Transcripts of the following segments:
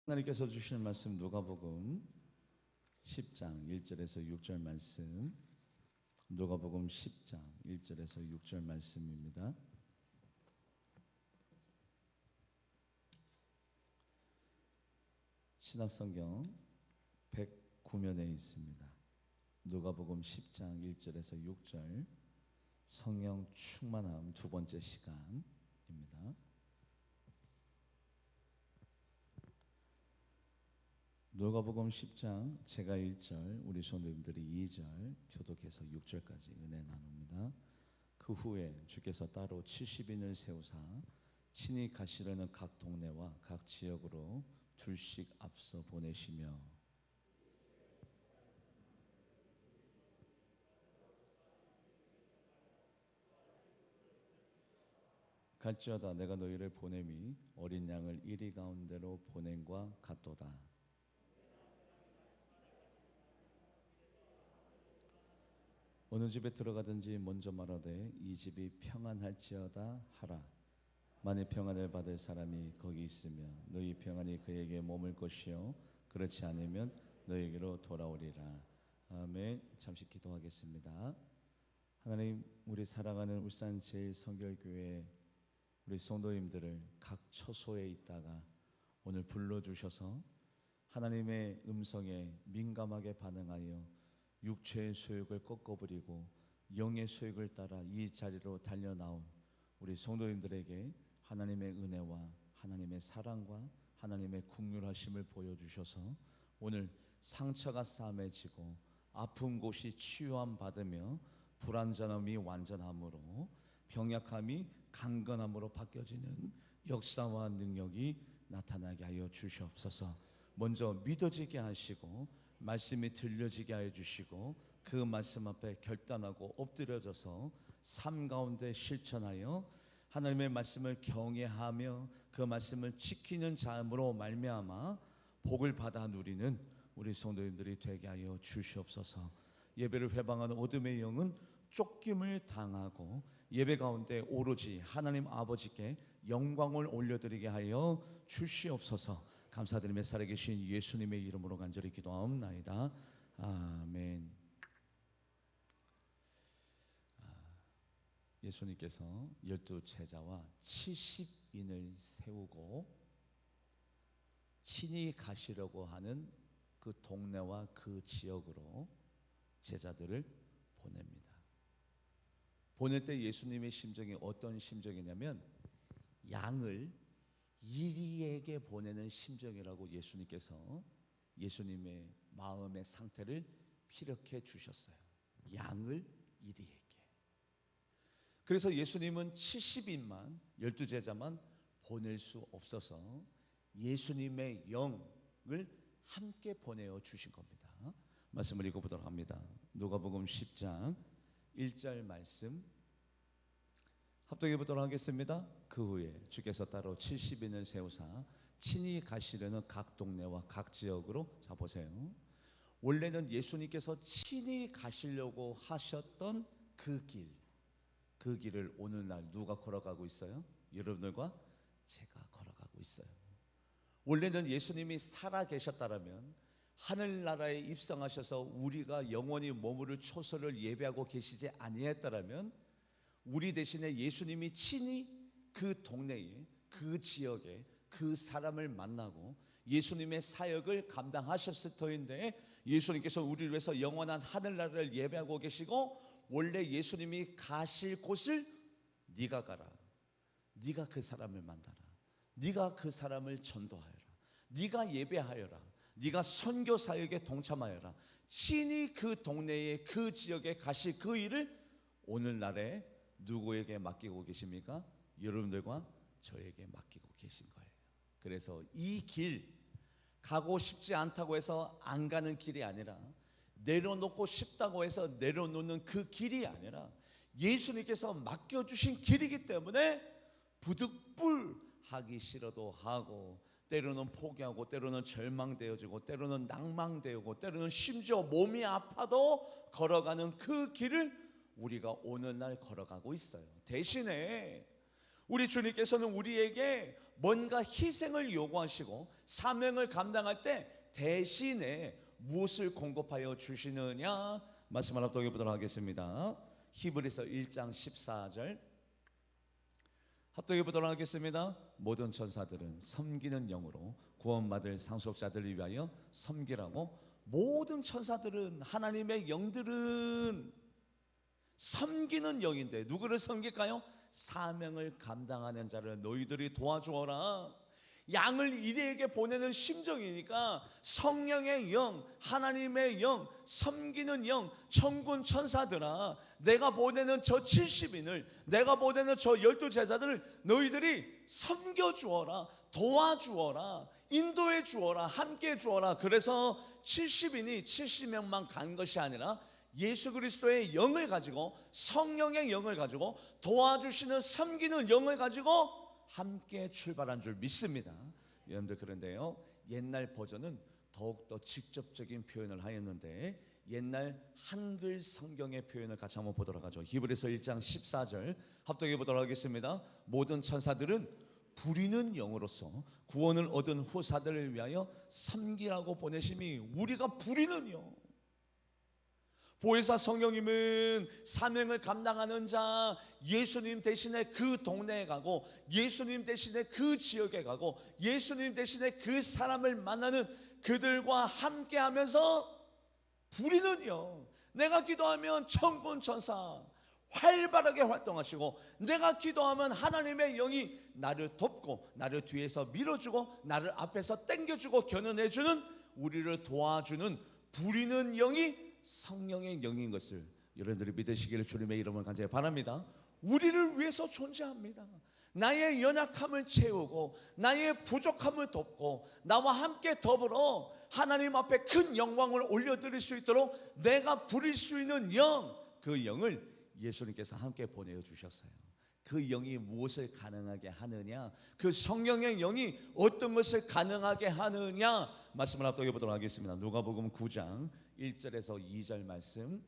하나님께서 주시는 말씀 누가복음 10장 1절에서 6절 말씀, 누가복음 10장 1절에서 6절 말씀입니다. 신약성경 109면에 있습니다. 누가복음 10장 1절에서 6절, 성령 충만함 두 번째 시간입니다. 누가복음 10장 제가 1절, 우리 성도님들이 2절 교독해서 6절까지 은혜 나눕니다. 그 후에 주께서 따로 70인을 세우사 친히 가시려는 각 동네와 각 지역으로 둘씩 앞서 보내시며 갈지어다 내가 너희를 보냄이 어린 양을 이리 가운데로 보냄과 같도다. 어느 집에 들어가든지 먼저 말하되 이 집이 평안할지어다 하라. 만일 평안을 받을 사람이 거기 있으며 너희 평안이 그에게 머물 것이요 그렇지 않으면 너에게로 돌아오리라. 아멘. 잠시 기도하겠습니다. 하나님, 우리 사랑하는 울산 제일성결교회 우리 성도님들을 각 처소에 있다가 오늘 불러주셔서 하나님의 음성에 민감하게 반응하여 육체의 소욕을 꺾어버리고 영의 소욕을 따라 이 자리로 달려나온 우리 성도님들에게 하나님의 은혜와 하나님의 사랑과 하나님의 긍휼하심을 보여주셔서 오늘 상처가 싸매지고 아픈 곳이 치유함 받으며 불완전함이 완전함으로 병약함이 강건함으로 바뀌어지는 역사와 능력이 나타나게 하여 주시옵소서. 먼저 믿어지게 하시고 말씀이 들려지게 하여 주시고 그 말씀 앞에 결단하고 엎드려져서 삶 가운데 실천하여 하나님의 말씀을 경외하며 그 말씀을 지키는 자음으로 말미암아 복을 받아 누리는 우리 성도님들이 되게 하여 주시옵소서. 예배를 회방하는 어둠의 영은 쫓김을 당하고 예배 가운데 오로지 하나님 아버지께 영광을 올려드리게 하여 주시옵소서. 감사드리며 살아계신 예수님의 이름으로 간절히 기도하옵나이다. 아멘. 예수님께서 12 제자와 70인을 세우고 친히 가시려고 하는 그 동네와 그 지역으로 제자들을 보냅니다. 보낼 때 예수님의 심정이 어떤 심정이냐면 양을 이리에게 보내는 심정이라고 예수님께서 예수님의 마음의 상태를 피력해 주셨어요. 양을 이리에게. 그래서 예수님은 70인만 12제자만 보낼 수 없어서 예수님의 영을 함께 보내어 주신 겁니다. 말씀을 읽어보도록 합니다. 누가복음 10장 1절 말씀 합독해 보도록 하겠습니다. 그 후에 주께서 따로 70인을 세우사 친히 가시려는 각 동네와 각 지역으로, 자 보세요. 원래는 예수님께서 친히 가시려고 하셨던 그 길을 오늘날 누가 걸어가고 있어요? 여러분들과 제가 걸어가고 있어요. 원래는 예수님이 살아 계셨다면 하늘나라에 입성하셔서 우리가 영원히 머무를 초소를 예배하고 계시지 아니했다면 우리 대신에 예수님이 친히 그 동네에 그 지역에 그 사람을 만나고 예수님의 사역을 감당하셨을 터인데 예수님께서 우리를 위해서 영원한 하늘나라를 예배하고 계시고 원래 예수님이 가실 곳을 네가 가라, 네가 그 사람을 만나라, 네가 그 사람을 전도하여라, 네가 예배하여라, 네가 선교 사역에 동참하여라. 친히 그 동네에 그 지역에 가실 그 일을 오늘날에 누구에게 맡기고 계십니까? 여러분들과 저에게 맡기고 계신 거예요. 그래서 이 길 가고 싶지 않다고 해서 안 가는 길이 아니라 내려놓고 싶다고 해서 내려놓는 그 길이 아니라 예수님께서 맡겨주신 길이기 때문에 부득불하기 싫어도 하고 때로는 포기하고 때로는 절망되어지고 때로는 낭망되고 때로는 심지어 몸이 아파도 걸어가는 그 길을 우리가 오늘날 걸어가고 있어요. 대신에 우리 주님께서는 우리에게 뭔가 희생을 요구하시고 사명을 감당할 때 대신에 무엇을 공급하여 주시느냐 말씀을 합독해 보도록 하겠습니다. 히브리서 1장 14절 합독해 보도록 하겠습니다. 모든 천사들은 섬기는 영으로 구원받을 상속자들을 위하여 섬기라고. 모든 천사들은, 하나님의 영들은 섬기는 영인데 누구를 섬길까요? 사명을 감당하는 자를 너희들이 도와주어라. 양을 이리에게 보내는 심정이니까 성령의 영, 하나님의 영, 섬기는 영, 천군 천사들아, 내가 보내는 저 70인을, 내가 보내는 저 12제자들을 너희들이 섬겨주어라, 도와주어라, 인도해 주어라, 함께 해 주어라. 그래서 70인이 70명만 간 것이 아니라 예수 그리스도의 영을 가지고, 성령의 영을 가지고, 도와주시는 섬기는 영을 가지고 함께 출발한 줄 믿습니다. 여러분들, 그런데요, 옛날 버전은 더욱더 직접적인 표현을 하였는데 옛날 한글 성경의 표현을 같이 한번 보도록 하죠. 히브리서 1장 14절 합독해 보도록 하겠습니다. 모든 천사들은 부리는 영으로서 구원을 얻은 후사들을 위하여 섬기라고 보내심이, 우리가 부리는 영. 보혜사 성령님은 사명을 감당하는 자, 예수님 대신에 그 동네에 가고, 예수님 대신에 그 지역에 가고, 예수님 대신에 그 사람을 만나는 그들과 함께 하면서 부리는 영. 내가 기도하면 천군 천사 활발하게 활동하시고, 내가 기도하면 하나님의 영이 나를 돕고, 나를 뒤에서 밀어주고, 나를 앞에서 당겨주고 견인해주는, 우리를 도와주는 부리는 영이 성령의 영인 것을 여러분들이 믿으시기를 주님의 이름을 간절히 바랍니다. 우리를 위해서 존재합니다. 나의 연약함을 채우고, 나의 부족함을 돕고, 나와 함께 더불어 하나님 앞에 큰 영광을 올려드릴 수 있도록 내가 부릴 수 있는 영, 그 영을 예수님께서 함께 보내주셨어요. 그 영이 무엇을 가능하게 하느냐, 그 성령의 영이 어떤 것을 가능하게 하느냐 말씀을 합독해 보도록 하겠습니다. 누가복음 9장 1절에서 2절 말씀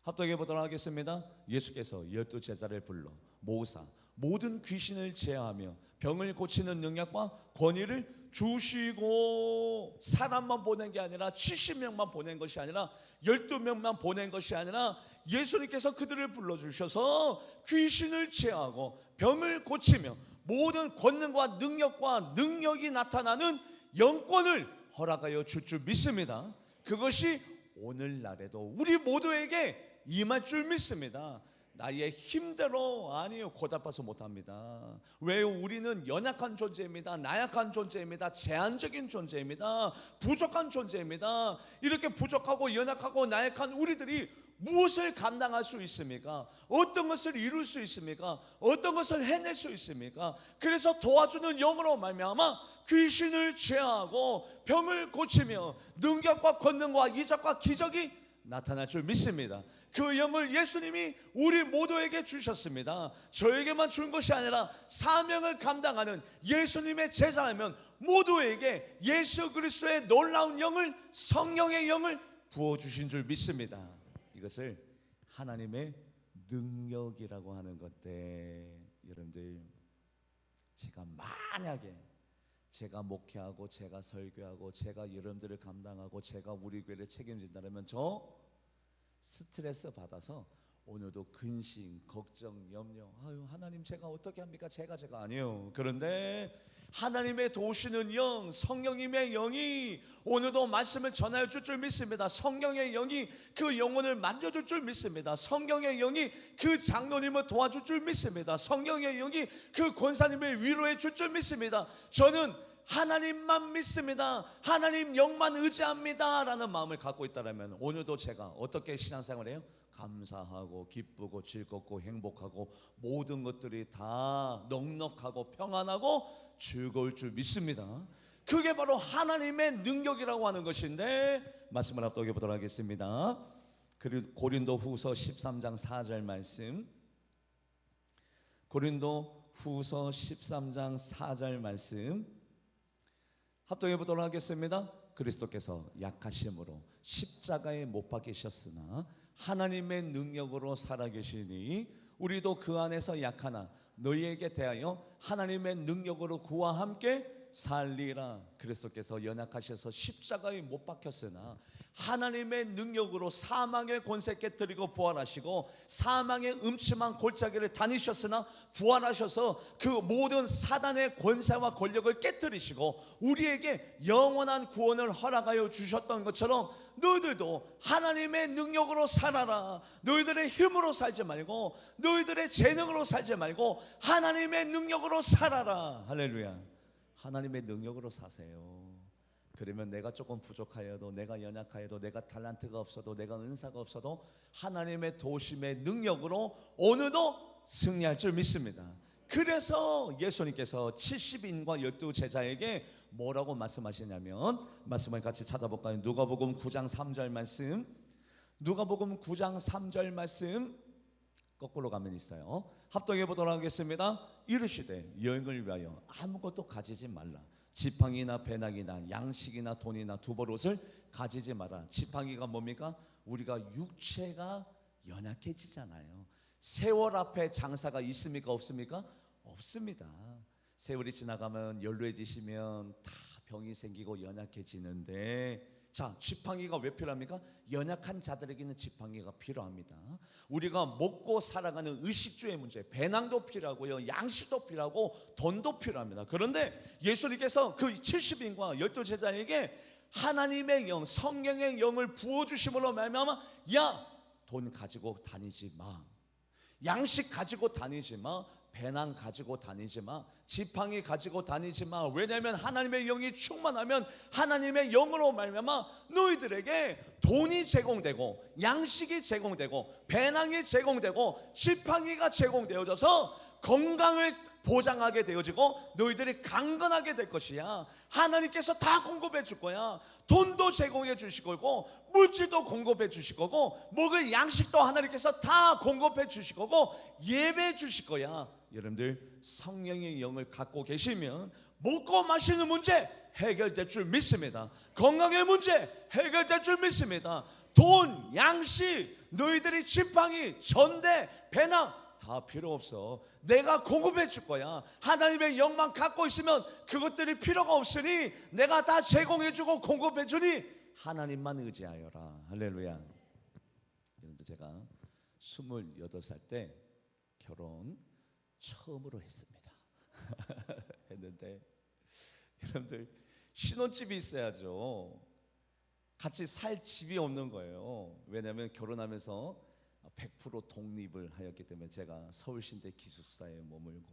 합독해 보도록 하겠습니다. 예수께서 12제자를 불러 모사 모든 귀신을 제어하며 병을 고치는 능력과 권위를 주시고, 사람만 보낸 게 아니라 70명만 보낸 것이 아니라 12명만 보낸 것이 아니라 예수님께서 그들을 불러주셔서 귀신을 제어하고 병을 고치며 모든 권능과 능력과 능력이 나타나는 영권을 허락하여 줄 줄 믿습니다. 그것이 오늘날에도 우리 모두에게 임할 줄 믿습니다. 나의 힘대로 아니요, 고달파서 못합니다. 왜요? 우리는 연약한 존재입니다. 나약한 존재입니다. 제한적인 존재입니다. 부족한 존재입니다. 이렇게 부족하고 연약하고 나약한 우리들이 무엇을 감당할 수 있습니까? 어떤 것을 이룰 수 있습니까? 어떤 것을 해낼 수 있습니까? 그래서 도와주는 영으로 말미암아 귀신을 제어하고 병을 고치며 능력과 권능과 이적과 기적이 나타날 줄 믿습니다. 그 영을 예수님이 우리 모두에게 주셨습니다. 저에게만 준 것이 아니라 사명을 감당하는 예수님의 제자라면 모두에게 예수 그리스도의 놀라운 영을, 성령의 영을 부어주신 줄 믿습니다. 이것을 하나님의 능력이라고 하는 건데, 여러분들, 제가 만약에 제가 목회하고 제가 설교하고 제가 여러분들을 감당하고 제가 우리 교회를 책임진다면 저 스트레스 받아서 오늘도 근심, 걱정, 염려, 아유 하나님 제가 어떻게 합니까? 제가 아니에요. 그런데 하나님의 도우시는 영, 성령님의 영이 오늘도 말씀을 전하여 줄 줄 믿습니다. 성령의 영이 그 영혼을 만져줄 줄 믿습니다. 성령의 영이 그 장로님을 도와줄 줄 믿습니다. 성령의 영이 그 권사님을 위로해 줄 줄 믿습니다. 저는 하나님만 믿습니다. 하나님 영만 의지합니다 라는 마음을 갖고 있다면 오늘도 제가 어떻게 신앙생활을 해요? 감사하고 기쁘고 즐겁고 행복하고 모든 것들이 다 넉넉하고 평안하고 즐거울 줄 믿습니다. 그게 바로 하나님의 능력이라고 하는 것인데, 말씀을 합독해 보도록 하겠습니다. 그리고 고린도 후서 13장 4절 말씀, 고린도 후서 13장 4절 말씀 합독해 보도록 하겠습니다. 그리스도께서 약하심으로 십자가에 못 박히셨으나 하나님의 능력으로 살아계시니 우리도 그 안에서 약하나 너희에게 대하여 하나님의 능력으로 그와 함께 살리라. 그리스도께서 연약하셔서 십자가에 못 박혔으나 하나님의 능력으로 사망의 권세 깨뜨리고 부활하시고 사망의 음침한 골짜기를 다니셨으나 부활하셔서 그 모든 사단의 권세와 권력을 깨뜨리시고 우리에게 영원한 구원을 허락하여 주셨던 것처럼 너희들도 하나님의 능력으로 살아라. 너희들의 힘으로 살지 말고 너희들의 재능으로 살지 말고 하나님의 능력으로 살아라. 할렐루야. 하나님의 능력으로 사세요. 그러면 내가 조금 부족하여도, 내가 연약하여도, 내가 탤런트가 없어도, 내가 은사가 없어도 하나님의 도심의 능력으로 오늘도 승리할 줄 믿습니다. 그래서 예수님께서 70인과 12제자에게 뭐라고 말씀하시냐면, 말씀을 같이 찾아볼까요? 누가복음 9장 3절 말씀, 누가복음 9장 3절 말씀 거꾸로 가면 있어요. 합독해 보도록 하겠습니다. 이르시되 여행을 위하여 아무것도 가지지 말라. 지팡이나 배낭이나 양식이나 돈이나 두벌옷을 가지지 마라. 지팡이가 뭡니까? 우리가 육체가 연약해지잖아요. 세월 앞에 장사가 있습니까? 없습니까? 없습니다. 세월이 지나가면 연로해지시면 다 병이 생기고 연약해지는데, 자, 지팡이가 왜 필요합니까? 연약한 자들에게는 지팡이가 필요합니다. 우리가 먹고 살아가는 의식주의 문제, 배낭도 필요하고요, 양식도 필요하고 돈도 필요합니다. 그런데 예수님께서 그 70인과 12제자에게 하나님의 영, 성령의 영을 부어주심으로 말미암아, 야, 돈 가지고 다니지 마, 양식 가지고 다니지 마, 배낭 가지고 다니지 마, 지팡이 가지고 다니지 마. 왜냐하면 하나님의 영이 충만하면 하나님의 영으로 말미암아 너희들에게 돈이 제공되고 양식이 제공되고 배낭이 제공되고 지팡이가 제공되어져서 건강을 보장하게 되어지고 너희들이 강건하게 될 것이야. 하나님께서 다 공급해 줄 거야. 돈도 제공해 주실 거고 물질도 공급해 주실 거고 먹을 양식도 하나님께서 다 공급해 주실 거고 예배해 주실 거야. 여러분들 성령의 영을 갖고 계시면 먹고 마시는 문제 해결될 줄 믿습니다. 건강의 문제 해결될 줄 믿습니다. 돈, 양식, 너희들이 지팡이, 전대, 배낭 다 필요 없어. 내가 공급해 줄 거야. 하나님의 영만 갖고 있으면 그것들이 필요가 없으니 내가 다 제공해 주고 공급해 주니 하나님만 의지하여라. 할렐루야. 여러분들, 제가 28살 때 결혼 처음으로 했습니다. 했는데 여러분들, 신혼집이 있어야죠. 같이 살 집이 없는 거예요. 왜냐하면 결혼하면서 100% 독립을 하였기 때문에 제가 서울신대 기숙사에 머물고,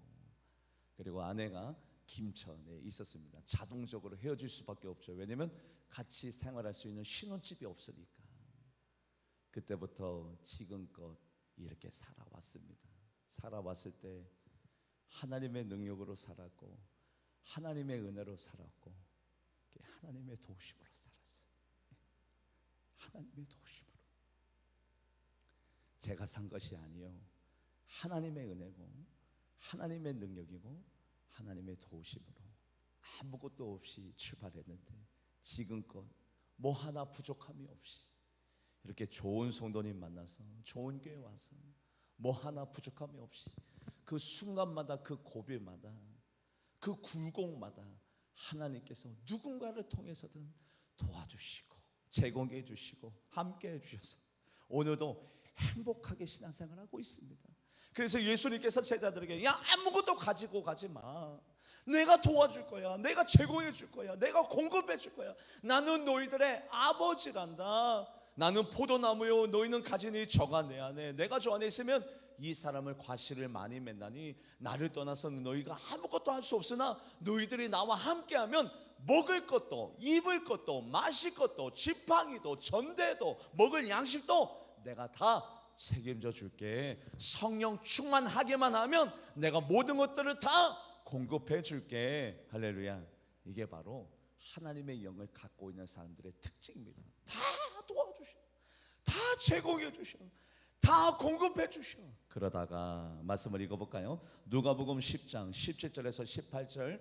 그리고 아내가 김천에 있었습니다. 자동적으로 헤어질 수밖에 없죠. 왜냐하면 같이 생활할 수 있는 신혼집이 없으니까. 그때부터 지금껏 이렇게 살아왔습니다. 살아왔을 때 하나님의 능력으로 살았고 하나님의 은혜로 살았고 하나님의 도우심으로 살았어요. 하나님의 도우심으로. 제가 산 것이 아니요, 하나님의 은혜고 하나님의 능력이고 하나님의 도우심으로 아무것도 없이 출발했는데 지금껏 뭐 하나 부족함이 없이 이렇게 좋은 성도님 만나서 좋은 교회 와서 뭐 하나 부족함이 없이 그 순간마다 그 고비마다 그 굴곡마다 하나님께서 누군가를 통해서든 도와주시고 제공해 주시고 함께 해주셔서 오늘도 행복하게 신앙생활하고 있습니다. 그래서 예수님께서 제자들에게 야, 아무것도 가지고 가지 마. 내가 도와줄 거야. 내가 제공해 줄 거야. 내가 공급해 줄 거야. 나는 너희들의 아버지란다. 나는 포도나무요, 너희는 가진 이 저가 내 안에, 내가 저 안에 있으면 이 사람을 과실을 많이 맺나니 나를 떠나서는 너희가 아무것도 할 수 없으나 너희들이 나와 함께하면 먹을 것도 입을 것도 마실 것도 지팡이도 전대도 먹을 양식도 내가 다 책임져 줄게. 성령 충만하게만 하면 내가 모든 것들을 다 공급해 줄게. 할렐루야. 이게 바로 하나님의 영을 갖고 있는 사람들의 특징입니다. 다 도와주셔, 다 제공해 주셔, 다 공급해 주셔. 그러다가 말씀을 읽어볼까요? 누가복음 10장 17절에서 18절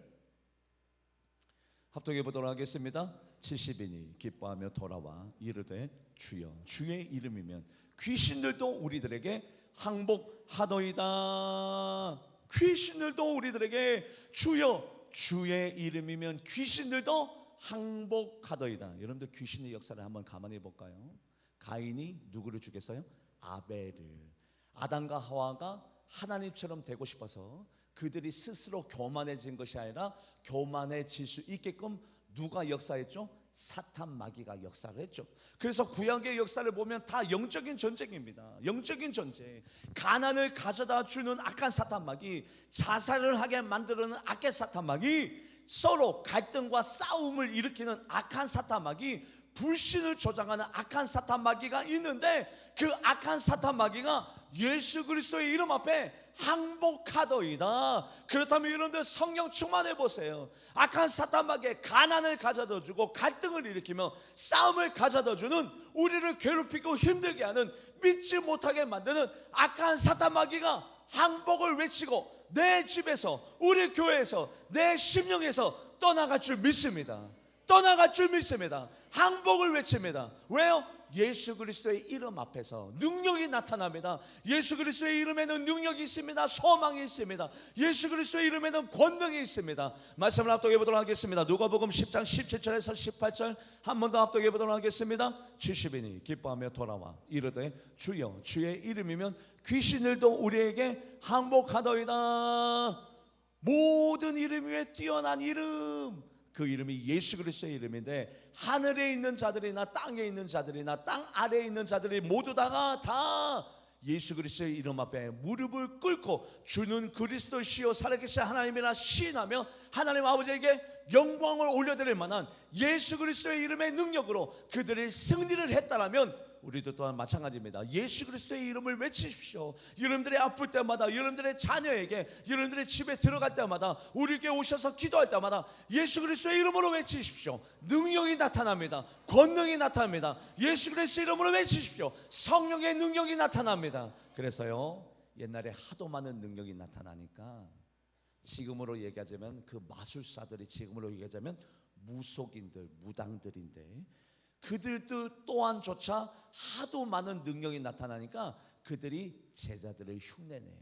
합독해 보도록 하겠습니다. 70인이 기뻐하며 돌아와 이르되 주여, 주의 이름이면 귀신들도 우리들에게 항복하더이다. 귀신들도 우리들에게 주여 주의 이름이면 귀신들도 항복하더이다. 여러분들 귀신의 역사를 한번 가만히 볼까요? 가인이 누구를 죽였어요? 아벨을. 아담과 하와가 하나님처럼 되고 싶어서 그들이 스스로 교만해진 것이 아니라 교만해질 수 있게끔 누가 역사했죠? 사탄 마귀가 역사를 했죠. 그래서 구약의 역사를 보면 다 영적인 전쟁입니다. 영적인 전쟁. 가난을 가져다 주는 악한 사탄 마귀, 자살을 하게 만드는 악한 사탄 마귀, 서로 갈등과 싸움을 일으키는 악한 사탄 마귀, 불신을 조장하는 악한 사탄 마귀가 있는데 그 악한 사탄 마귀가 예수 그리스도의 이름 앞에 항복하더이다. 그렇다면 여러분들 성령 충만해 보세요. 악한 사탄 마귀에 가난을 가져다 주고 갈등을 일으키며 싸움을 가져다 주는, 우리를 괴롭히고 힘들게 하는, 믿지 못하게 만드는 악한 사탄 마귀가 항복을 외치고 내 집에서, 우리 교회에서, 내 심령에서 떠나갈 줄 믿습니다. 떠나갈 줄 믿습니다. 항복을 외칩니다. 왜요? 예수 그리스도의 이름 앞에서 능력이 나타납니다. 예수 그리스도의 이름에는 능력이 있습니다. 소망이 있습니다. 예수 그리스도의 이름에는 권능이 있습니다. 말씀을 합독해 보도록 하겠습니다. 누가복음 10장 17절에서 18절 한 번 더 합독해 보도록 하겠습니다. 70인이 기뻐하며 돌아와 이르되 주여 주의 이름이면 귀신들도 우리에게 항복하더이다. 모든 이름 위에 뛰어난 이름, 그 이름이 예수 그리스도의 이름인데 하늘에 있는 자들이나 땅에 있는 자들이나 땅 아래에 있는 자들이 모두 다 예수 그리스도의 이름 앞에 무릎을 꿇고 주는 그리스도시요 살아계신 하나님이라 시인하며 하나님 아버지에게 영광을 올려드릴 만한 예수 그리스도의 이름의 능력으로 그들이 승리를 했다라면 우리도 또한 마찬가지입니다. 예수 그리스도의 이름을 외치십시오. 여러분들이 아플 때마다, 여러분들의 자녀에게, 여러분들의 집에 들어갈 때마다, 우리에게 오셔서 기도할 때마다 예수 그리스도의 이름으로 외치십시오. 능력이 나타납니다. 권능이 나타납니다. 예수 그리스도의 이름으로 외치십시오. 성령의 능력이 나타납니다. 그래서요, 옛날에 하도 많은 능력이 나타나니까 지금으로 얘기하자면 그 마술사들이, 지금으로 얘기하자면 무속인들, 무당들인데 그들도 또한조차 하도 많은 능력이 나타나니까 그들이 제자들을 흉내내요.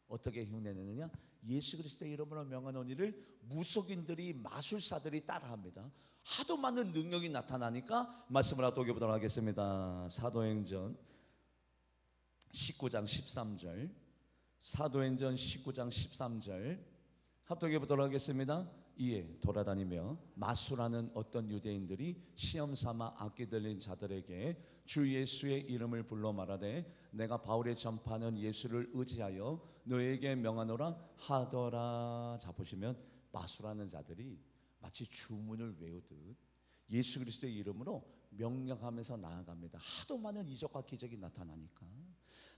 어떻게 흉내내느냐? 예수 그리스도의 이름으로 명하는 이를 무속인들이, 마술사들이 따라합니다. 하도 많은 능력이 나타나니까 말씀을 합독해 보도록 하겠습니다. 사도행전 19장 13절, 사도행전 19장 13절 합독해 보도록 하겠습니다. 이에 돌아다니며 마술하는 어떤 유대인들이 시험 삼아 악기 들린 자들에게 주 예수의 이름을 불러 말하되 내가 바울의 전파하는 예수를 의지하여 너에게 명하노라 하더라. 자, 보시면 마술하는 자들이 마치 주문을 외우듯 예수 그리스도의 이름으로 명령하면서 나아갑니다. 하도 많은 이적과 기적이 나타나니까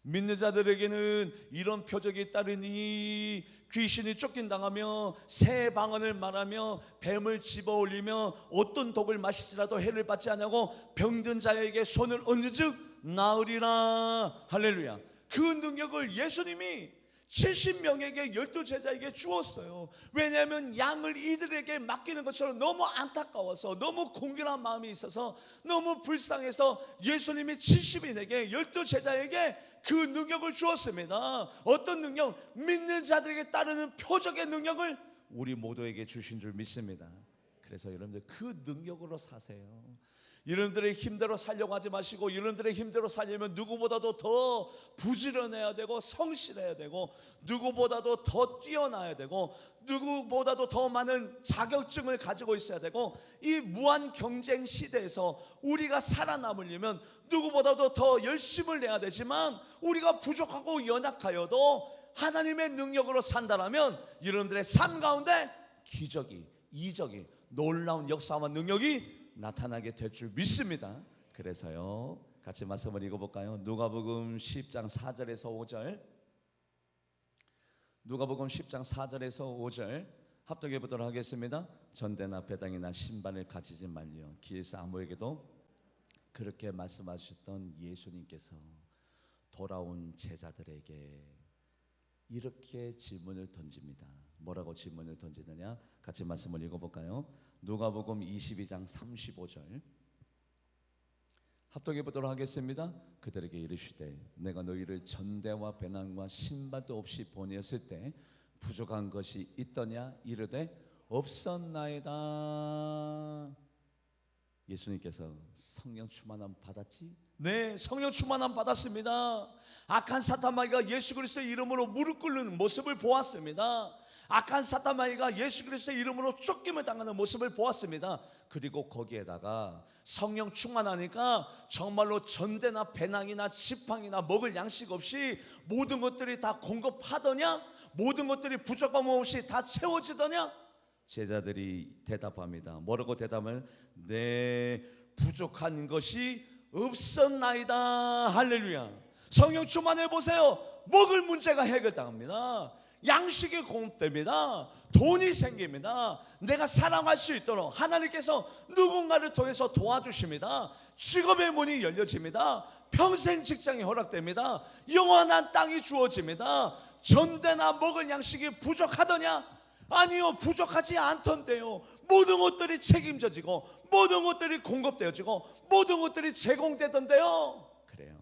믿는 자들에게는 이런 표적이 따르니 귀신이 쫓긴당하며 새 방언을 말하며 뱀을 집어올리며 어떤 독을 마시지라도 해를 받지 않냐고 병든 자에게 손을 얹은즉 나으리라. 할렐루야. 그 능력을 예수님이 70명에게 12제자에게 주었어요. 왜냐하면 양을 이들에게 맡기는 것처럼 너무 안타까워서, 너무 공견한 마음이 있어서, 너무 불쌍해서 예수님이 70인에게 12제자에게 그 능력을 주었습니다. 어떤 능력? 믿는 자들에게 따르는 표적의 능력을 우리 모두에게 주신 줄 믿습니다. 그래서 여러분들 그 능력으로 사세요. 여러분들의 힘대로 살려고 하지 마시고, 여러분들의 힘대로 살려면 누구보다도 더 부지런해야 되고 성실해야 되고, 누구보다도 더 뛰어나야 되고, 누구보다도 더 많은 자격증을 가지고 있어야 되고, 이 무한 경쟁 시대에서 우리가 살아남으려면 누구보다도 더 열심을 내야 되지만, 우리가 부족하고 연약하여도 하나님의 능력으로 산다라면 여러분들의 삶 가운데 기적이, 이적이, 놀라운 역사와 능력이 나타나게 될 줄 믿습니다. 그래서요, 같이 말씀을 읽어볼까요? 누가복음 10장 4절에서 5절, 누가복음 10장 4절에서 5절 합독해 보도록 하겠습니다. 전대나 배당이나 신발을 가지지 말려. 길에서 아무에게도 그렇게 말씀하셨던 예수님께서 돌아온 제자들에게 이렇게 질문을 던집니다. 뭐라고 질문을 던지느냐? 같이 말씀을 읽어볼까요? 누가복음 22장 35절 합독해 보도록 하겠습니다. 그들에게 이르시되 내가 너희를 전대와 배난과 신발도 없이 보내었을 때 부족한 것이 있더냐 이르되 없었나이다. 예수님께서 성령 충만함 받았지? 네, 성령 충만함 받았습니다. 악한 사탄마귀가 예수 그리스도의 이름으로 무릎 꿇는 모습을 보았습니다. 악한 사탄마귀가 예수 그리스도의 이름으로 쫓김을 당하는 모습을 보았습니다. 그리고 거기에다가 성령 충만하니까 정말로 전대나 배낭이나 지팡이나 먹을 양식 없이 모든 것들이 다 공급하더냐? 모든 것들이 부족함 없이 다 채워지더냐? 제자들이 대답합니다. 뭐라고 대답을? 네, 부족한 것이 없었나이다. 할렐루야. 성령 충만해 보세요. 먹을 문제가 해결당합니다. 양식이 공급됩니다. 돈이 생깁니다. 내가 사랑할 수 있도록 하나님께서 누군가를 통해서 도와주십니다. 직업의 문이 열려집니다. 평생 직장이 허락됩니다. 영원한 땅이 주어집니다. 전대나 먹을 양식이 부족하더냐? 아니요, 부족하지 않던데요. 모든 것들이 책임져지고 모든 것들이 공급되어지고 모든 것들이 제공되던데요. 그래요.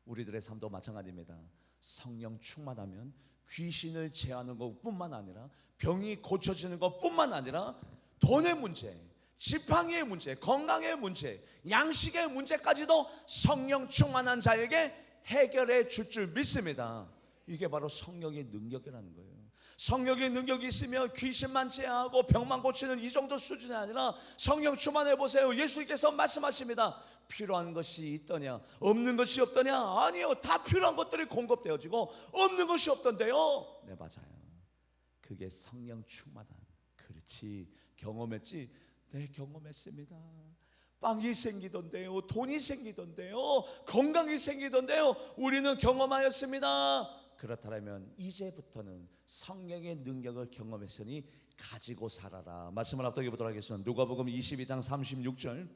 우리들의 삶도 마찬가지입니다. 성령 충만하면 귀신을 제하는 것뿐만 아니라 병이 고쳐지는 것뿐만 아니라 돈의 문제, 지팡이의 문제, 건강의 문제, 양식의 문제까지도 성령 충만한 자에게 해결해 줄 믿습니다. 이게 바로 성령의 능력이라는 거예요. 성령의 능력이 있으면 귀신만 제하고 병만 고치는 이 정도 수준이 아니라 성령 충만해 보세요. 예수님께서 말씀하십니다. 필요한 것이 있더냐? 없는 것이 없더냐? 아니요, 다 필요한 것들이 공급되어지고 없는 것이 없던데요. 네, 맞아요. 그게 성령 충만한. 그렇지, 경험했지? 네, 경험했습니다. 빵이 생기던데요, 돈이 생기던데요, 건강이 생기던데요. 우리는 경험하였습니다. 그렇다면 이제부터는 성령의 능력을 경험했으니 가지고 살아라. 말씀을 합독해 보도록 하겠습니다. 누가복음 22장 36절.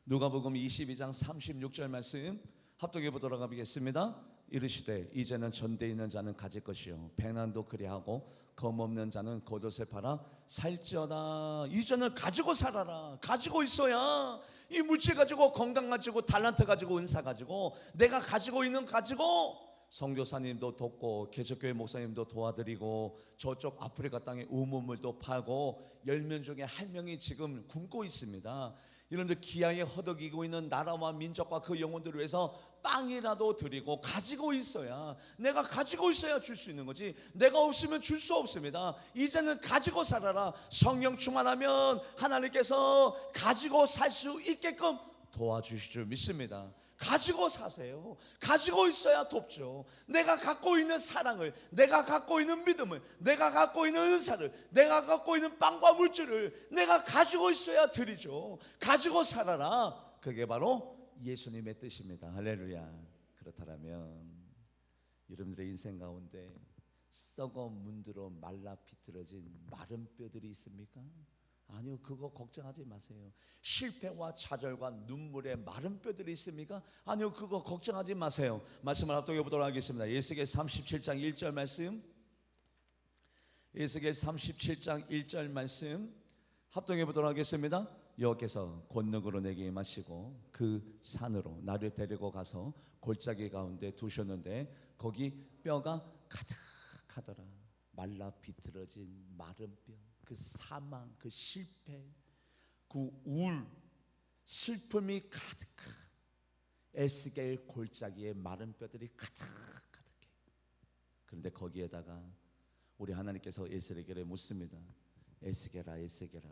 누가복음 22장 36절 말씀 합독해 보도록 하겠습니다. 이르시되 이제는 전대 있는 자는 가질 것이요 배난도 그리하고 검없는 자는 겉옷을 팔아 살지어다. 이제는 가지고 살아라. 가지고 있어야 이 물질 가지고 건강 가지고 달란트 가지고 은사 가지고 내가 가지고 있는 가지고 선교사님도 돕고 개척교회 목사님도 도와드리고 저쪽 아프리카 땅에 우물물도 파고 10명 중에 1명이 지금 굶고 있습니다. 여러분들 기아에 허덕이고 있는 나라와 민족과 그 영혼들을 위해서 빵이라도 드리고 가지고 있어야, 내가 가지고 있어야 줄 수 있는 거지 내가 없으면 줄 수 없습니다. 이제는 가지고 살아라. 성령 충만하면 하나님께서 가지고 살 수 있게끔 도와주실 줄 믿습니다. 가지고 사세요. 가지고 있어야 돕죠. 내가 갖고 있는 사랑을, 내가 갖고 있는 믿음을, 내가 갖고 있는 은사를, 내가 갖고 있는 빵과 물질을 내가 가지고 있어야 드리죠. 가지고 살아라. 그게 바로 예수님의 뜻입니다. 할렐루야. 그렇다면 여러분들의 인생 가운데 썩어 문드러 말라 비틀어진 마른 뼈들이 있습니까? 아니요, 그거 걱정하지 마세요. 실패와 좌절과 눈물의 마른 뼈들이 있습니까? 아니요, 그거 걱정하지 마세요. 말씀을 합독해 보도록 하겠습니다. 에스겔 37장 1절 말씀, 에스겔 37장 1절 말씀 합독해 보도록 하겠습니다. 여호와께서 권능으로 내게 임하시고 그 산으로 나를 데리고 가서 골짜기 가운데 두셨는데 거기 뼈가 가득하더라. 말라 비틀어진 마른 뼈, 그 사망, 그 실패, 그 우울, 슬픔이 가득한 에스겔 골짜기에 마른 뼈들이 가득해. 그런데 거기에다가 우리 하나님께서 에스겔에 묻습니다. 에스겔아, 에스겔아,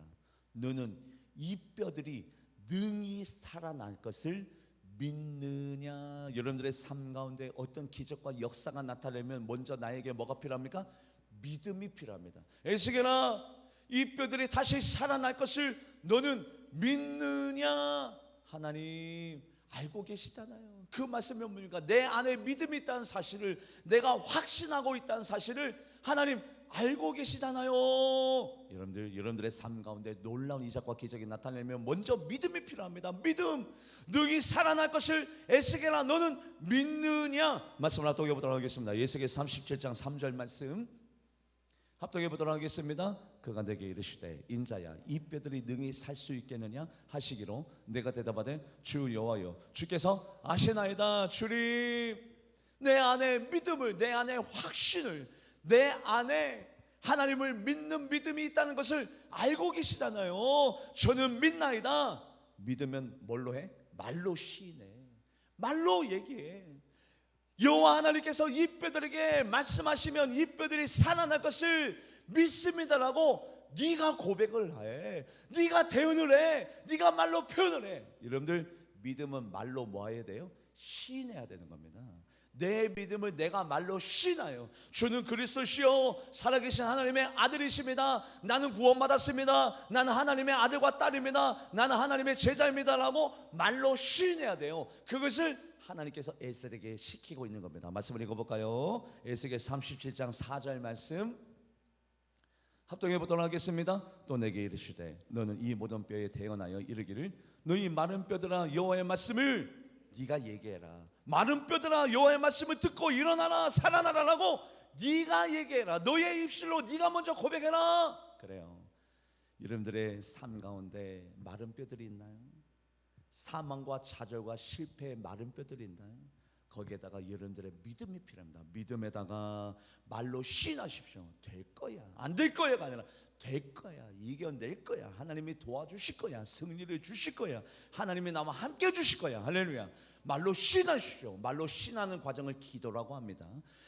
너는 이 뼈들이 능히 살아날 것을 믿느냐? 여러분들의 삶 가운데 어떤 기적과 역사가 나타나려면 먼저 나에게 뭐가 필요합니까? 믿음이 필요합니다. 에스겔아, 이 뼈들이 다시 살아날 것을 너는 믿느냐? 하나님 알고 계시잖아요. 그 말씀이 뭡니까? 내 안에 믿음이 있다는 사실을, 내가 확신하고 있다는 사실을 하나님 알고 계시잖아요. 여러분들의 삶 가운데 놀라운 이적과 기적이 나타나려면 먼저 믿음이 필요합니다. 믿음, 능히 살아날 것을 에스겔아 너는 믿느냐? 말씀을 합독해 보도록 하겠습니다. 에스겔 37장 3절 말씀 합독해 보도록 하겠습니다. 그가 내게 이르시되 인자야 이 뼈들이 능히 살 수 있겠느냐 하시기로 내가 대답하되 주 여호와여 주께서 아시나이다. 주님 내 안에 믿음을, 내 안에 확신을, 내 안에 하나님을 믿는 믿음이 있다는 것을 알고 계시잖아요. 저는 믿나이다. 믿으면 뭘로 해? 말로 시인해. 말로 얘기해. 여호와 하나님께서 이 뼈들에게 말씀하시면 이 뼈들이 살아날 것을 믿습니다라고 네가 고백을 해. 네가 대언을 해. 네가 말로 표현을 해. 여러분들 믿음은 말로 뭐 해야 돼요? 시인해야 되는 겁니다. 내 믿음을 내가 말로 시인하여 주는 그리스도시요 살아계신 하나님의 아들이십니다. 나는 구원받았습니다. 나는 하나님의 아들과 딸입니다. 나는 하나님의 제자입니다 라고 말로 시인해야 돼요. 그것을 하나님께서 에스겔에게 시키고 있는 겁니다. 말씀을 읽어볼까요? 에스겔 37장 4절 말씀 합동해 보도록 하겠습니다. 또 내게 이르시되 너는 이 모든 뼈에 대언하여 이르기를 너희 마른 뼈들아 여호와의 말씀을 네가 얘기해라. 마른 뼈들아 여호와의 말씀을 듣고 일어나라 살아나라라고 네가 얘기해라. 너의 입술로 네가 먼저 고백해라. 그래요. 여러분들의 삶 가운데 마른 뼈들이 있나요? 사망과 좌절과 실패의 마른 뼈들이 있나요? 거기에다가 여러분들의 믿음이 필요합니다. 믿음에다가 말로 시인하십시오. 될 거야. 안 될 거야가 아니라 될 거야. 이겨낼 거야. 하나님이 도와주실 거야. 승리를 주실 거야. 하나님이 나와 함께 주실 거야. 할렐루야. 말로 시인하십시오. 말로 시인하는 과정을 기도라고 합니다.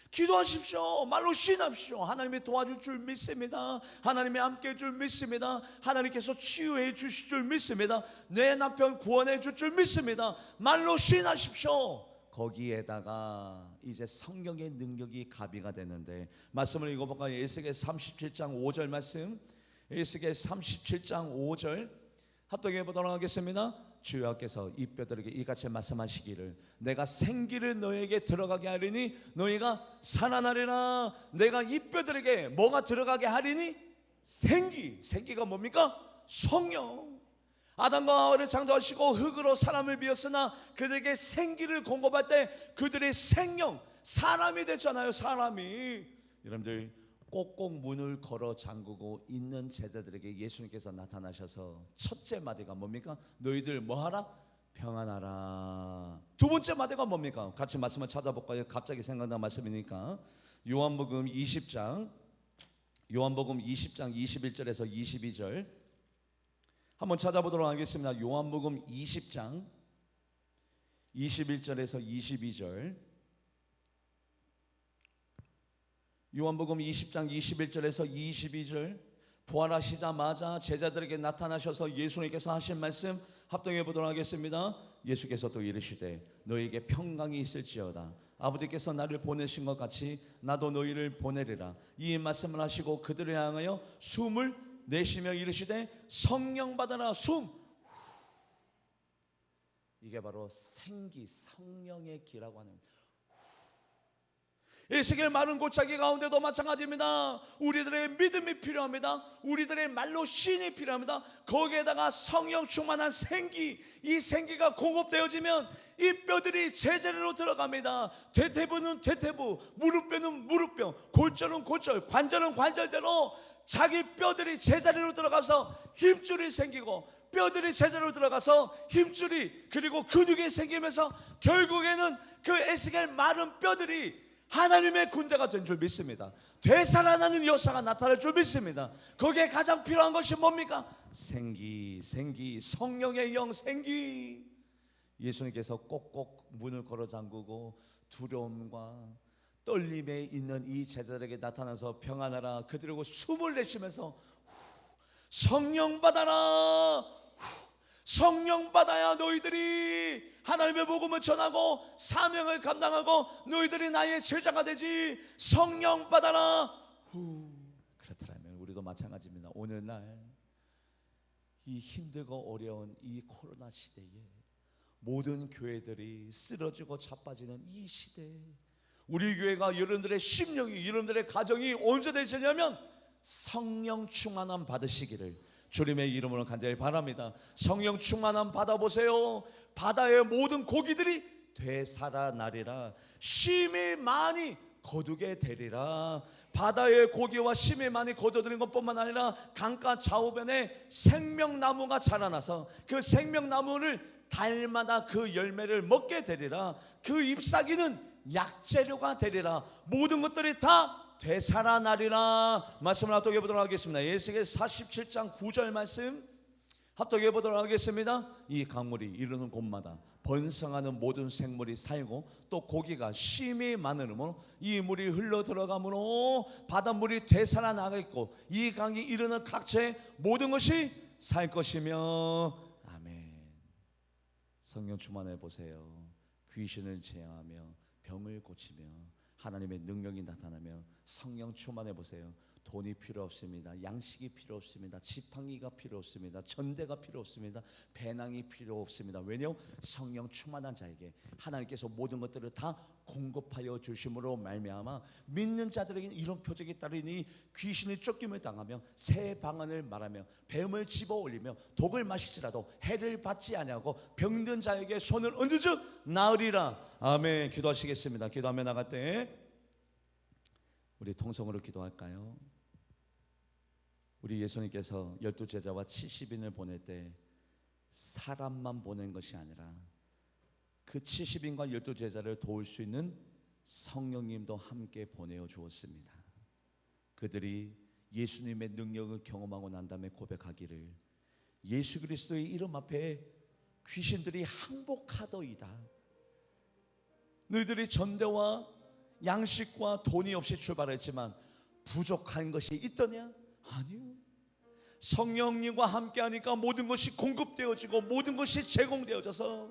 기도하십시오. 말로 시인하십시오. 하나님이 도와줄 줄 믿습니다. 하나님이 함께 해줄 믿습니다. 하나님께서 치유해 주실 줄 믿습니다. 내 남편 구원해 줄 줄 믿습니다. 말로 시인하십시오. 거기에다가 이제 성경의 능력이 가미가 되는데 말씀을 읽어볼까요? 에스겔 37장 5절 말씀. 에스겔 37장 5절 합독해 보도록 하겠습니다. 주여께서 이 뼈들에게 이같이 말씀하시기를 내가 생기를 너에게 들어가게 하리니 너희가 살아나리라. 내가 이 뼈들에게 뭐가 들어가게 하리니? 생기가 뭡니까? 성령. 아담과 하와를 창조하시고 흙으로 사람을 비었으나 그들에게 생기를 공급할 때 그들의 생명, 사람이 됐잖아요. 사람이. 여러분들 꼭꼭 문을 걸어 잠그고 있는 제자들에게 예수님께서 나타나셔서 첫째 마디가 뭡니까? 너희들 뭐하라? 평안하라. 두 번째 마디가 뭡니까? 같이 말씀을 찾아볼까요? 갑자기 생각난 말씀이니까 요한복음 20장 21절에서 22절 한번 찾아보도록 하겠습니다. 요한복음 20장 21절에서 22절 요한복음 20장 21절에서 22절 부활하시자마자 제자들에게 나타나셔서 예수님께서 하신 말씀 합동해 보도록 하겠습니다. 예수께서 또 이르시되 너희에게 평강이 있을지어다. 아버지께서 나를 보내신 것 같이 나도 너희를 보내리라. 이 말씀을 하시고 그들을 향하여 숨을 내쉬며 이르시되 성령 받아라. 숨. 이게 바로 생기, 성령의 기라고 하는 에스겔 마른 골짜기 가운데도 마찬가지입니다. 우리들의 믿음이 필요합니다. 우리들의 말로 신이 필요합니다. 거기에다가 성령 충만한 생기, 이 생기가 공급되어지면 이 뼈들이 제자리로 들어갑니다. 대퇴부는 대퇴부, 무릎뼈는 무릎뼈, 골절은 골절, 관절은 관절대로 자기 뼈들이 제자리로 들어가서 힘줄이 생기고 뼈들이 제자리로 들어가서 힘줄이 그리고 근육이 생기면서 결국에는 그 에스겔 마른 뼈들이 하나님의 군대가 된 줄 믿습니다. 되살아나는 역사가 나타날 줄 믿습니다. 거기에 가장 필요한 것이 뭡니까? 생기, 성령의 영 생기. 예수님께서 꼭꼭 문을 걸어 잠그고 두려움과 떨림에 있는 이 제자들에게 나타나서 평안하라. 그들에게 숨을 내쉬면서 성령 받아라. 성령 받아야 너희들이 하나님의 복음을 전하고 사명을 감당하고 너희들이 나의 제자가 되지. 성령 받아라. 그렇다면 우리도 마찬가지입니다. 오늘날 이 힘들고 어려운 이 코로나 시대에 모든 교회들이 쓰러지고 자빠지는 이 시대에 우리 교회가 여러분들의 심령이 여러분들의 가정이 온전해지려면 성령 충만함 받으시기를 주님의 이름으로 간절히 바랍니다. 성령 충만함 받아보세요. 바다의 모든 고기들이 되살아나리라. 쉼이 많이 거두게 되리라. 바다의 고기와 심이 많이 거둬들인 것뿐만 아니라 강가 좌우변에 생명나무가 자라나서 그 생명나무를 달마다 그 열매를 먹게 되리라. 그 잎사귀는 약재료가 되리라. 모든 것들이 다 되살아나리라. 말씀을 합독해 보도록 하겠습니다. 에스겔 47장 9절 말씀 합독해 보도록 하겠습니다. 이 강물이 이르는 곳마다 번성하는 모든 생물이 살고 또 고기가 심이 많으므로 이 물이 흘러 들어가므로 바닷물이 되살아나겠고 이 강이 이르는 각처의 모든 것이 살 것이며. 아멘. 성령 충만해 보세요. 귀신을 제어하며 병을 고치며 하나님의 능력이 나타나며 성령 충만해 보세요. 돈이 필요 없습니다. 양식이 필요 없습니다. 지팡이가 필요 없습니다. 전대가 필요 없습니다. 배낭이 필요 없습니다. 왜냐? 성령 충만한 자에게 하나님께서 모든 것들을 다 공급하여 주심으로 말미암아 믿는 자들에게는 이런 표적이 따르니 귀신이 쫓김을 당하며 새 방언을 말하며 뱀을 집어 올리며 독을 마실지라도 해를 받지 아니하고 병든 자에게 손을 얹은즉 나으리라. 아멘. 기도하시겠습니다. 기도하며 나갈 때 우리 통성으로 기도할까요? 우리 예수님께서 12제자와 70인을 보낼 때 사람만 보낸 것이 아니라 그 70인과 12제자를 도울 수 있는 성령님도 함께 보내어 주었습니다. 그들이 예수님의 능력을 경험하고 난 다음에 고백하기를 예수 그리스도의 이름 앞에 귀신들이 항복하더이다. 너희들이 전대와 양식과 돈이 없이 출발했지만 부족한 것이 있더냐? 아니요. 성령님과 함께하니까 모든 것이 공급되어지고 모든 것이 제공되어져서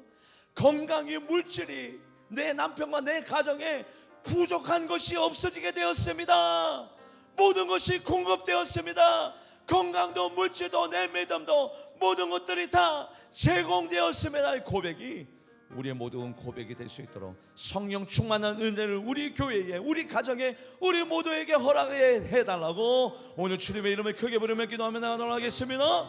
건강이 물질이 내 남편과 내 가정에 부족한 것이 없어지게 되었습니다. 모든 것이 공급되었습니다. 건강도 물질도 내 믿음도 모든 것들이 다 제공되었습니다. 이 고백이 우리의 모든 고백이 될 수 있도록 성령 충만한 은혜를 우리 교회에 우리 가정에 우리 모두에게 허락해 해달라고 오늘 주님의 이름을 크게 부르며 기도하며 나가도록 하겠습니다.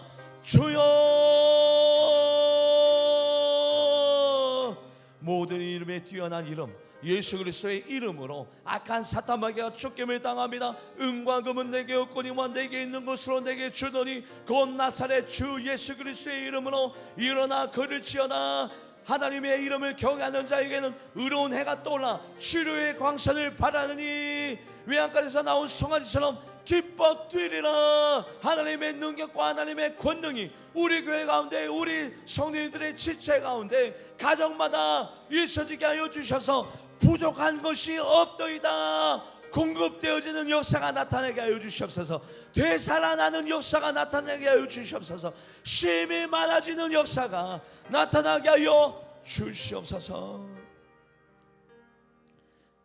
주여, 모든 이름에 뛰어난 이름 예수 그리스도의 이름으로 악한 사탄 마귀가 쫓김을 당합니다. 은과 금은 내게 없거니와 내게 있는 것으로 내게 주더니 곧 나사렛 주 예수 그리스도의 이름으로 일어나 걸을지어다. 하나님의 이름을 경외하는 자에게는 의로운 해가 떠올라 치료의 광선을 바라느니 외양간에서 나온 송아지처럼 기뻐 뛰리라. 하나님의 능력과 하나님의 권능이 우리 교회 가운데 우리 성도님들의 지체 가운데 가정마다 있어지게 하여 주셔서 부족한 것이 없더이다. 공급되어지는 역사가 나타나게 하여 주시옵소서. 되살아나는 역사가 나타나게 하여 주시옵소서. 쉼이 많아지는 역사가 나타나게 하여 주시옵소서.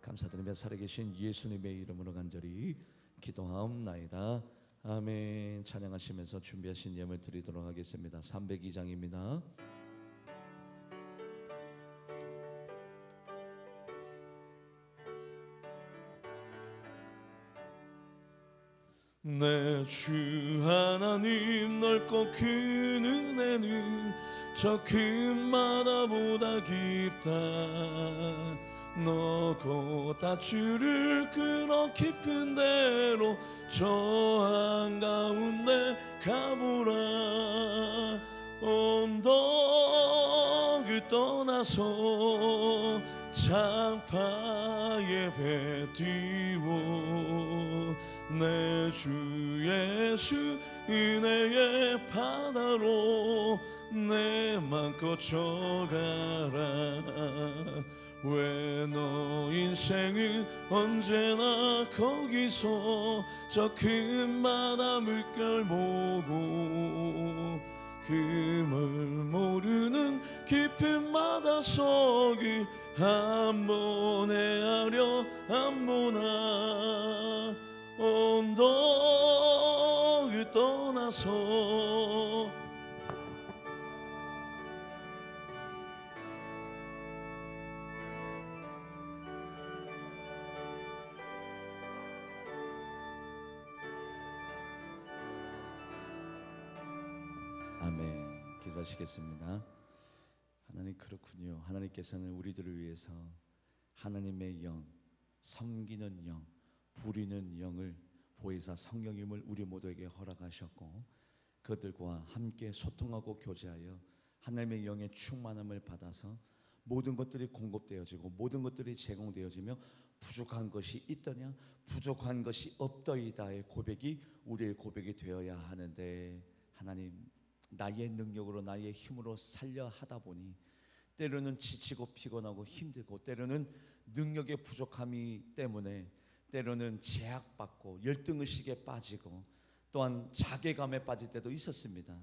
감사드리며 살아계신 예수님의 이름으로 간절히 기도하옵나이다. 아멘. 찬양하시면서 준비하신 예물 드리도록 하겠습니다. 302장입니다. 내 주 하나님 넓고 큰 은혜는 저 큰 바다보다 깊다. 너고 다주를 끊어 깊은 데로 저 한가운데 가보라. 언덕을 떠나서 창파에 배 띄워 내 주 예수 은혜의 바다로 내 맘껏 져가라. 왜 너 인생은 언제나 거기서 저 큰 바다 물결 보고 그물 모르는 깊은 바닷속을 한 번 헤아려 안 보나. 언덕을 떠나서 아멘. 기도하시겠습니다. 하나님, 그렇군요. 하나님께서는 우리들을 위해서 하나님의 영, 섬기는 영, 부리는 영을 보혜사 성령님을 우리 모두에게 허락하셨고 그들과 함께 소통하고 교제하여 하나님의 영의 충만함을 받아서 모든 것들이 공급되어지고 모든 것들이 제공되어지며 부족한 것이 있더냐 부족한 것이 없더이다의 고백이 우리의 고백이 되어야 하는데 하나님 나의 능력으로 나의 힘으로 살려 하다 보니 때로는 지치고 피곤하고 힘들고 때로는 능력의 부족함이 때문에 때로는 제약받고 열등의식에 빠지고 또한 자괴감에 빠질 때도 있었습니다.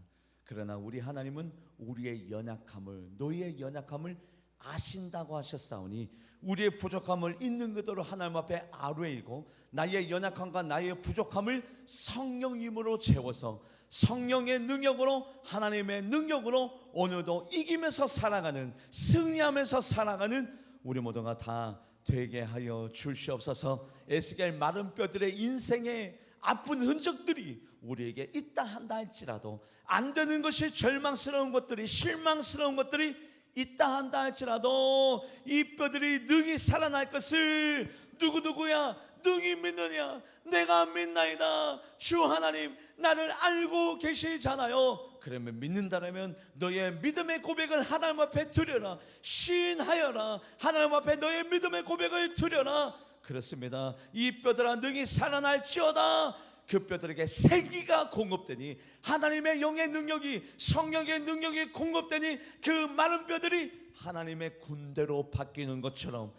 그러나 우리 하나님은 우리의 연약함을 너희의 연약함을 아신다고 하셨사오니 우리의 부족함을 있는 그대로 하나님 앞에 아뢰이고 나의 연약함과 나의 부족함을 성령님으로 채워서 성령의 능력으로 하나님의 능력으로 오늘도 이기면서 살아가는 승리하면서 살아가는 우리 모두가 다 되게 하여 주시옵소서. 에스겔 마른 뼈들의 인생의 아픈 흔적들이 우리에게 있다 한다 할지라도 안 되는 것이 절망스러운 것들이 실망스러운 것들이 있다 한다 할지라도 이 뼈들이 능히 살아날 것을 누구누구야 능히 믿느냐 내가 믿나이다. 주 하나님 나를 알고 계시잖아요. 그러면 믿는다라면 너의 믿음의 고백을 하나님 앞에 드려라. 시인하여라. 하나님 앞에 너의 믿음의 고백을 드려라. 그렇습니다. 이 뼈들아 능히 살아날지어다. 그 뼈들에게 생기가 공급되니 하나님의 영의 능력이 성령의 능력이 공급되니 그 마른 뼈들이 하나님의 군대로 바뀌는 것처럼